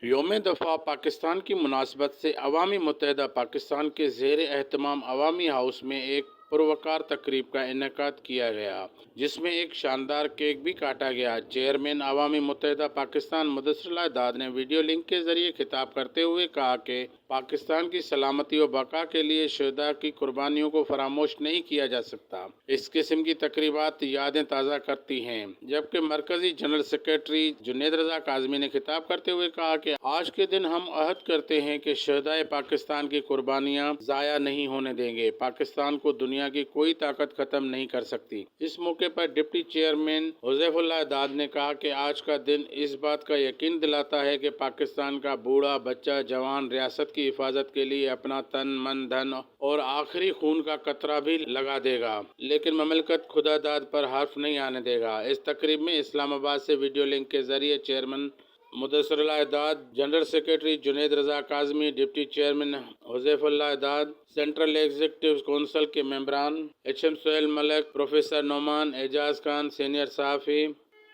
یوم دفاع پاکستان کی مناسبت سے اقوام متحدہ پاکستان کے زیر اہتمام عوامی ہاؤس میں ایک پروقار تقریب کا انعقاد کیا گیا، جس میں ایک شاندار کیک بھی کاٹا گیا۔ چیئرمین اقوام متحدہ پاکستان مدثر اللہ داد نے ویڈیو لنک کے ذریعے خطاب کرتے ہوئے کہا کہ پاکستان کی سلامتی و بقا کے لیے شہداء کی قربانیوں کو فراموش نہیں کیا جا سکتا۔ اس قسم کی تقریبات یادیں تازہ کرتی ہیں، جبکہ مرکزی جنرل سیکرٹری جنید رضا کاظمی نے خطاب کرتے ہوئے کہا کہ آج کے دن ہم عہد کرتے ہیں کہ شہدائے پاکستان کی قربانیاں ضائع نہیں ہونے دیں گے۔ پاکستان کو دنیا کی کوئی طاقت ختم نہیں کر سکتی۔ اس موقع پر ڈپٹی چیئرمین حذیف اللہ داد نے کہا کہ آج کا دن اس بات کا یقین دلاتا ہے کہ پاکستان کا بوڑھا، بچہ، جوان ریاست کی حفاظت کے لیے اپنا تن، من، دھن اور آخری خون کا قطرہ بھی لگا دے گا، لیکن مملکت خدا داد پر حرف نہیں آنے دے گا۔ اس تقریب میں اسلام آباد سے ویڈیو لنک کے ذریعے چیئرمین مدثر اللہ داد، جنرل سیکرٹری جنید رضا کاظمی، ڈپٹی چیئرمین حذیف اللہ داد، سینٹرل ایگزیکٹو کونسل کے ممبران، ایم سہیل ملک، پروفیسر نعمان، اعجاز خان، سینئر صحافی،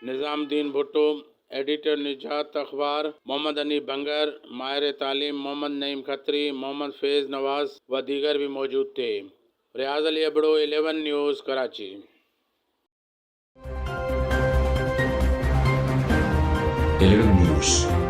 نظام الدین بھٹو، ایڈیٹر نجات اخبار، محمد انی بنگر، ماہر تعلیم محمد نعیم کھتری، محمد فیض نواز و دیگر بھی موجود تھے۔ ریاض علی ابڑو، 11 نیوز، کراچی۔ News